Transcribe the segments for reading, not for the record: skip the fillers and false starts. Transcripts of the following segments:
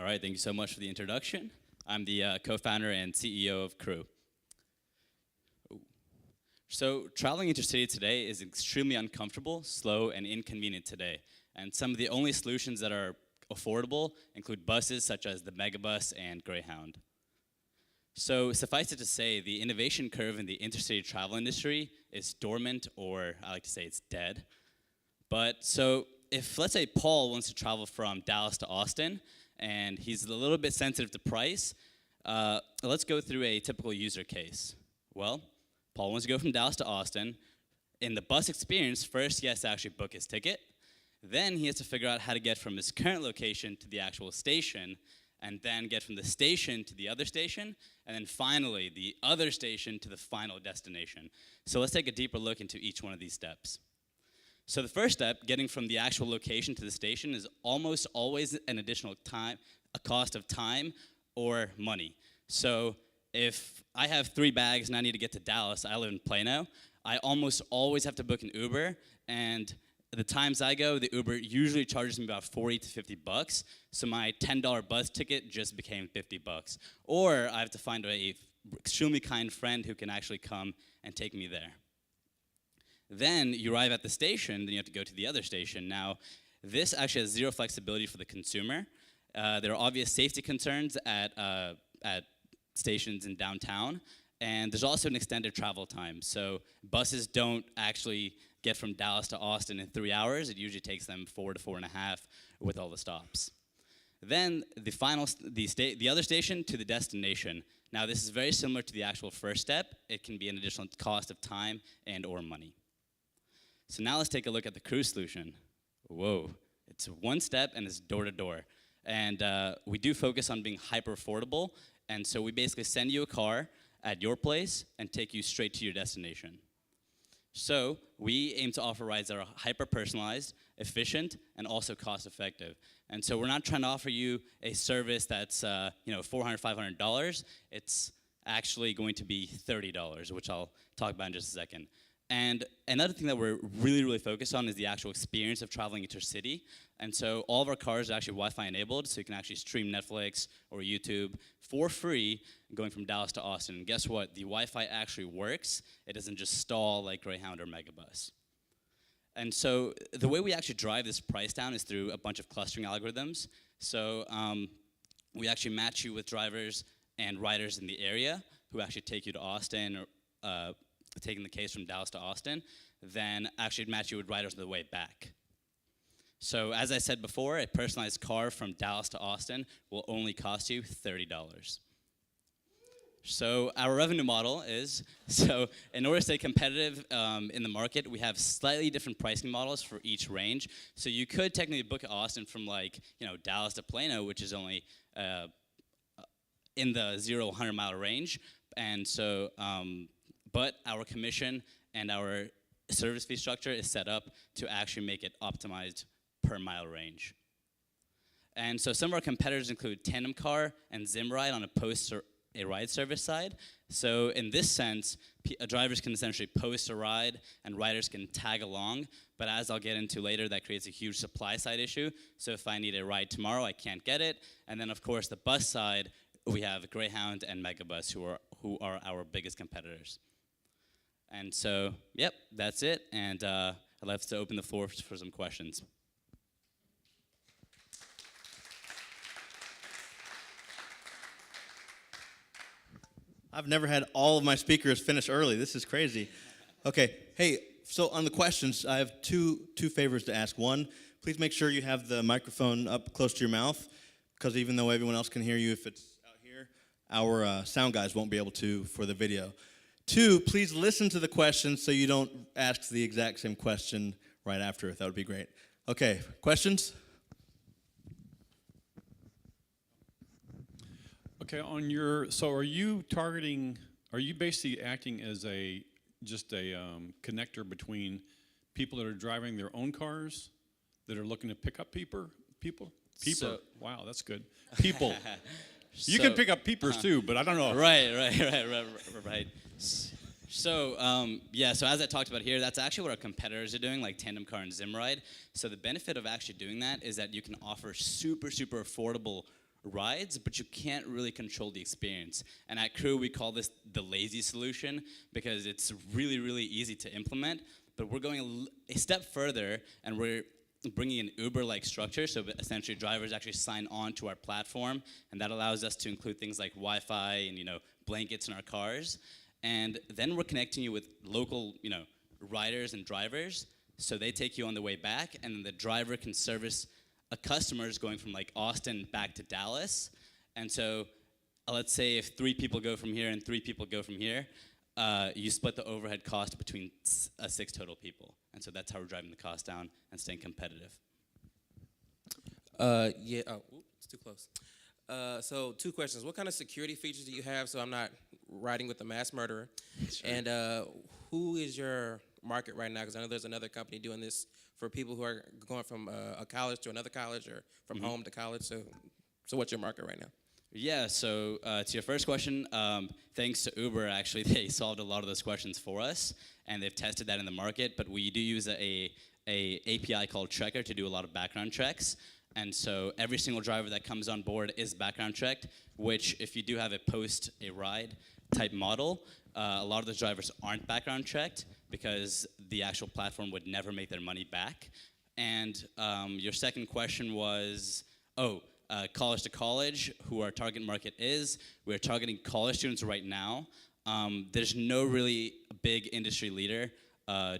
All right, thank you so much for the introduction. I'm the co-founder and CEO of Krew. So traveling intercity today is extremely uncomfortable, slow, and inconvenient today. And some of the only solutions that are affordable include buses such as the Megabus and Greyhound. So suffice it to say, the innovation curve in the intercity travel industry is dormant, or I like to say it's dead. But so if, let's say, Paul wants to travel from Dallas to Austin, and he's a little bit sensitive to price, let's go through a typical user case. Well, Paul wants to go from Dallas to Austin. In the bus experience, first he has to actually book his ticket. Then he has to figure out how to get from his current location to the actual station, and then get from the station to the other station, and then finally the other station to the final destination. So let's take a deeper look into each one of these steps. So the first step, getting from the actual location to the station, is almost always an additional time, a cost of time or money. So if I have 3 bags and I need to get to Dallas, I live in Plano, I almost always have to book an Uber, and the times I go, the Uber usually charges me about 40 to 50 bucks, so my $10 bus ticket just became 50 bucks. Or I have to find a extremely kind friend who can actually come and take me there. Then you arrive at the station, then you have to go to the other station. Now, this actually has zero flexibility for the consumer. There are obvious safety concerns at stations in downtown, and there's also an extended travel time. So buses don't actually get from Dallas to Austin in 3 hours. It usually takes them 4 to 4.5 with all the stops. Then the other station to the destination. Now, this is very similar to the actual first step. It can be an additional cost of time and or money. So now let's take a look at the Krew solution. Whoa, it's one step and it's door to door. And we do focus on being hyper affordable. And so we basically send you a car at your place and take you straight to your destination. So we aim to offer rides that are hyper personalized, efficient, and also cost effective. And so we're not trying to offer you a service that's $400, $500. It's actually going to be $30, which I'll talk about in just a second. And another thing that we're really focused on is the actual experience of traveling intercity. And so all of our cars are actually Wi-Fi enabled, so you can actually stream Netflix or YouTube for free going from Dallas to Austin. And guess what? The Wi-Fi actually works. It doesn't just stall like Greyhound or Megabus. And so the way we actually drive this price down is through a bunch of clustering algorithms. So we actually match you with drivers and riders in the area who actually take you to Austin, or taking the case from Dallas to Austin, then actually match you with riders on the way back. So as I said before, a personalized car from Dallas to Austin will only cost you $30. So our revenue model is, so in order to stay competitive in the market, we have slightly different pricing models for each range. So you could technically book Austin from Dallas to Plano, which is only in the 0 to 100 mile range. And so, but our commission and our service fee structure is set up to actually make it optimized per mile range. And so some of our competitors include Tandem Car and Zimride on a ride service side. So in this sense, drivers can essentially post a ride and riders can tag along. But as I'll get into later, that creates a huge supply side issue. So if I need a ride tomorrow, I can't get it. And then of course the bus side, we have Greyhound and Megabus who are our biggest competitors. And so, yep, that's it. And I'd like to open the floor for some questions. I've never had all of my speakers finish early. This is crazy. Okay, hey, so on the questions, I have two favors to ask. One, please make sure you have the microphone up close to your mouth, because even though everyone else can hear you if it's out here, our sound guys won't be able to for the video. 2, please listen to the questions so you don't ask the exact same question right after it. That would be great. Okay, questions? Okay, so are you basically acting as just a connector between people that are driving their own cars, that are looking to pick up people? Wow, that's good. People. You can pick up peepers too, but I don't know. Right. So so as I talked about here, that's actually what our competitors are doing, like Tandem Car and Zimride. So the benefit of actually doing that is that you can offer super affordable rides, but you can't really control the experience. And at Krew, we call this the lazy solution because it's really, really easy to implement. But we're going a step further, and we're bringing an Uber-like structure, so essentially drivers actually sign on to our platform, and that allows us to include things like Wi-Fi and blankets in our cars. And then we're connecting you with local riders and drivers, so they take you on the way back, and then the driver can service a customer's going from like Austin back to Dallas. And so let's say if 3 people go from here and 3 people go from here, you split the overhead cost between 6 total people. And so that's how we're driving the cost down and staying competitive. Yeah, it's too close. So 2 questions. What kind of security features do you have so I'm not riding with a mass murderer? Sure. And who is your market right now? Because I know there's another company doing this for people who are going from a college to another college or from home to college. So what's your market right now? Yeah, so to your first question, thanks to Uber, actually, they solved a lot of those questions for us, and they've tested that in the market, but we do use a API called Checker to do a lot of background checks. And so every single driver that comes on board is background checked, which if you do have a post-a-ride type model, a lot of those drivers aren't background checked because the actual platform would never make their money back. And your second question was, college to college, who our target market is. We're targeting college students right now. There's no really big industry leader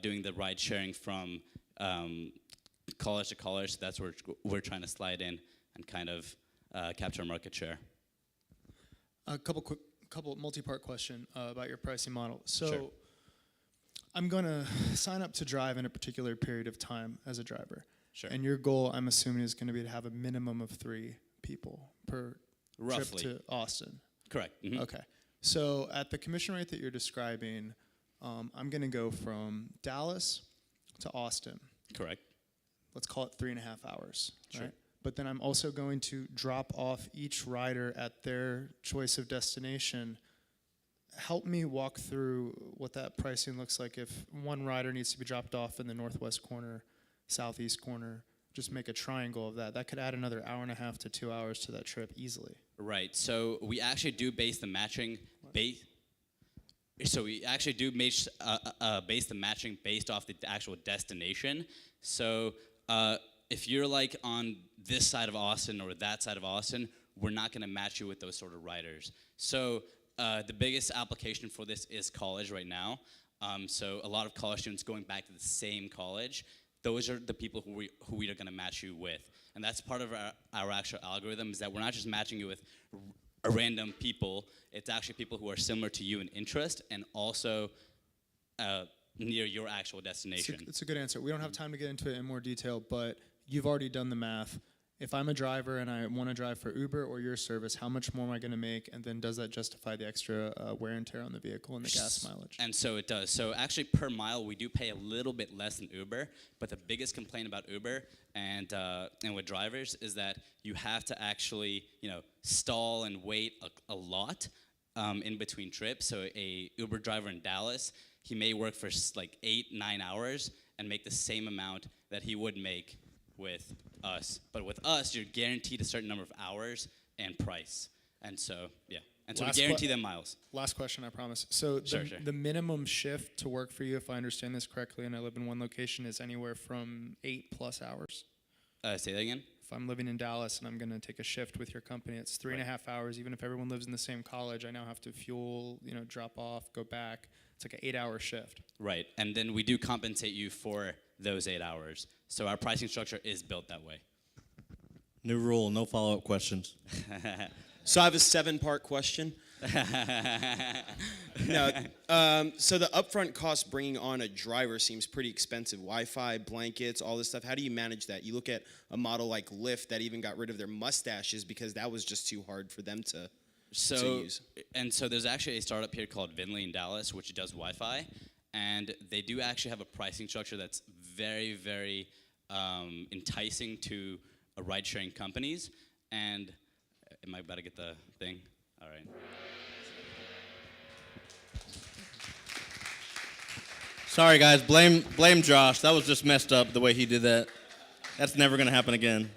doing the ride sharing from college to college, so that's where we're trying to slide in and kind of capture market share. A couple multi-part question about your pricing model. So Sure. I'm going to sign up to drive in a particular period of time as a driver. Sure. And your goal, I'm assuming, is going to be to have a minimum of 3 people per Roughly. trip to Austin. Correct. Mm-hmm. Okay. So at the commission rate that you're describing, I'm going to go from Dallas to Austin. Correct. Let's call it 3.5 hours. Sure. Right? But then I'm also going to drop off each rider at their choice of destination. Help me walk through what that pricing looks like if one rider needs to be dropped off in the northwest corner, southeast corner. Just make a triangle of that. That could add another 1.5 to 2 hours to that trip easily. Right. So we actually do base the matching base the matching based off the actual destination. So if you're like on this side of Austin or that side of Austin, we're not going to match you with those sort of riders. So the biggest application for this is college right now. So a lot of college students going back to the same college, those are the people who we are going to match you with. And that's part of our actual algorithm, is that we're not just matching you with random people. It's actually people who are similar to you in interest and also near your actual destination. It's a good answer. We don't have time to get into it in more detail, but you've already done the math. If I'm a driver and I want to drive for Uber or your service, how much more am I going to make? And then does that justify the extra wear and tear on the vehicle and the gas mileage? And so it does. So actually per mile, we do pay a little bit less than Uber, but the biggest complaint about Uber and with drivers is that you have to actually, stall and wait a lot in between trips. So a Uber driver in Dallas, he may work for like 8-9 hours and make the same amount that he would make with us. But with us, you're guaranteed a certain number of hours and price. And so, yeah. And so we guarantee them miles. Last question, I promise. So Sure. the minimum shift to work for you, if I understand this correctly, and I live in one location, is anywhere from 8+ hours. Say that again? If I'm living in Dallas and I'm going to take a shift with your company, it's 3.5 hours. Even if everyone lives in the same college, I now have to fuel, drop off, go back. It's like an 8-hour shift. Right. And then we do compensate you for those 8 hours. So our pricing structure is built that way. New rule, no follow-up questions. So I have a 7-part question. No, so the upfront cost bringing on a driver seems pretty expensive. Wi-Fi, blankets, all this stuff. How do you manage that? You look at a model like Lyft that even got rid of their mustaches because that was just too hard for them to use. And so there's actually a startup here called Vinley in Dallas, which does Wi-Fi. And they do actually have a pricing structure that's very, very enticing to ride-sharing companies. And am I about to get the thing? All right. Sorry, guys. Blame Josh. That was just messed up the way he did that. That's never going to happen again.